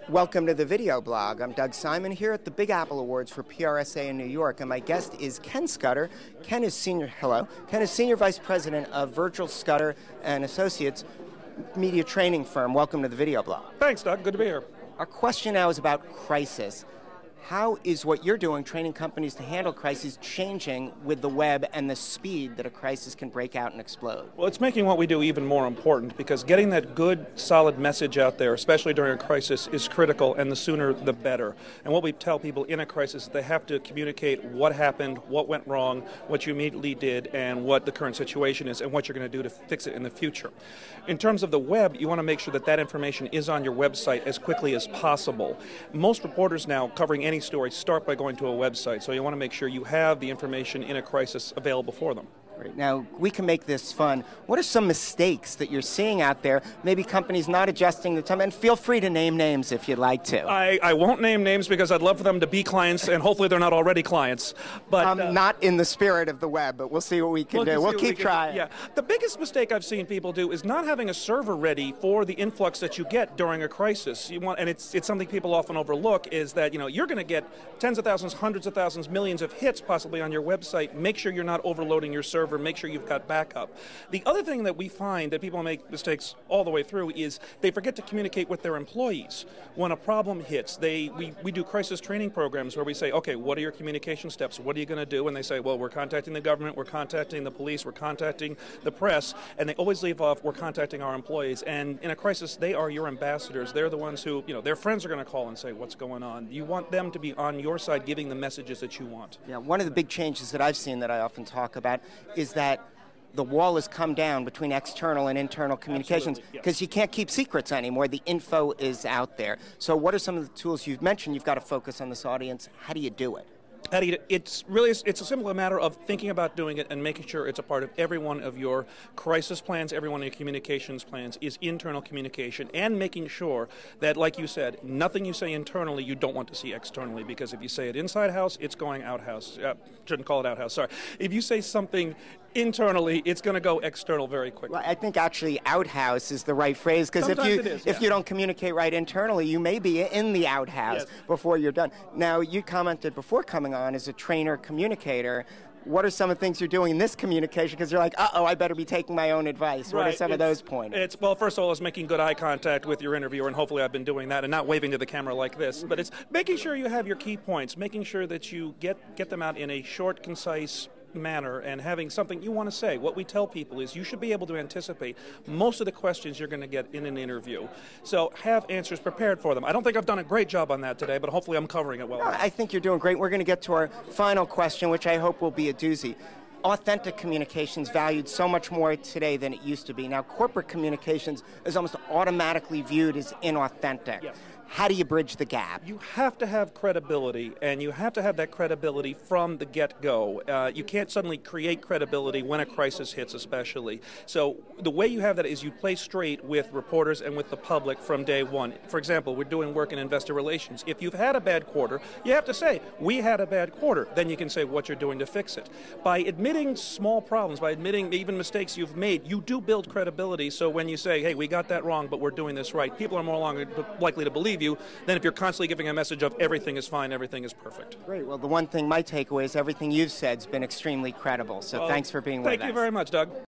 Welcome to the video blog. I'm Doug Simon here at the Big Apple Awards for PRSA in New York, and my guest is Ken Scudder. Ken is Senior Vice President of Virgil, Scudder and Associates media training firm. Welcome to the video blog. Thanks, Doug. Good to be here. Our question now is about crisis. How is what you're doing, training companies to handle crises, changing with the web and the speed that a crisis can break out and explode? Well, it's making what we do even more important, because getting that good, solid message out there, especially during a crisis, is critical, and the sooner the better. And what we tell people in a crisis is they have to communicate what happened, what went wrong, what you immediately did, and what the current situation is, and what you're going to do to fix it in the future. In terms of the web, you want to make sure that that information is on your website as quickly as possible. Most reporters now, covering any story, start by going to a website, so you want to make sure you have the information in a crisis available for them. Right. Now, we can make this fun. What are some mistakes that you're seeing out there? Maybe companies not adjusting the time, and feel free to name names if you'd like to. I won't name names because I'd love for them to be clients, and hopefully they're not already clients. But not in the spirit of the web, but we'll see what we can do. We'll keep trying. Yeah. The biggest mistake I've seen people do is not having a server ready for the influx that you get during a crisis. And it's something people often overlook, is that you're going to get tens of thousands, hundreds of thousands, millions of hits possibly on your website. Make sure you're not overloading your server. Make sure you've got backup. The other thing that we find that people make mistakes all the way through is they forget to communicate with their employees. When a problem hits, we do crisis training programs where we say, okay, what are your communication steps? What are you going to do? And they say, well, we're contacting the government, we're contacting the police, we're contacting the press, and they always leave off, we're contacting our employees. And in a crisis, they are your ambassadors. They're the ones who, their friends are going to call and say, what's going on? You want them to be on your side giving the messages that you want. Yeah, one of the big changes that I've seen that I often talk about is that the wall has come down between external and internal communications because you can't keep secrets anymore. The info is out there. So what are some of the tools you've mentioned? You've got to focus on this audience. How do you do it? It's a simple matter of thinking about doing it and making sure it's a part of every one of your crisis plans, every one of your communications plans is internal communication, and making sure that, like you said, nothing you say internally you don't want to see externally, because if you say it inside house, it's going out house. Shouldn't call it out house, sorry. If you say something internally, it's going to go external very quickly. Well, I think actually outhouse is the right phrase, because if you don't communicate right internally, you may be in the outhouse before you're done. Now, you commented before coming on as a trainer communicator. What are some of the things you're doing in this communication? Because you're like, uh-oh, I better be taking my own advice. What are some of those points? Well, first of all, it's making good eye contact with your interviewer, and hopefully I've been doing that and not waving to the camera like this. But it's making sure you have your key points, making sure that you get them out in a short, concise manner, and having something you want to say. What we tell people is you should be able to anticipate most of the questions you're going to get in an interview. So have answers prepared for them. I don't think I've done a great job on that today, but hopefully I'm covering it well. I think you're doing great. We're going to get to our final question, which I hope will be a doozy. Authentic communications valued so much more today than it used to be. Now, corporate communications is almost automatically viewed as inauthentic. Yes. How do you bridge the gap? You have to have credibility, and you have to have that credibility from the get-go. You can't suddenly create credibility when a crisis hits, especially. So the way you have that is you play straight with reporters and with the public from day one. For example, we're doing work in investor relations. If you've had a bad quarter, you have to say, we had a bad quarter. Then you can say what you're doing to fix it. By admitting small problems, by admitting even mistakes you've made, you do build credibility. So when you say, hey, we got that wrong, but we're doing this right, people are more likely to believe you than if you're constantly giving a message of everything is fine, everything is perfect. Great. Well, the one thing, my takeaway is everything you've said has been extremely credible. So thanks for being with us. Thank you very much, Doug.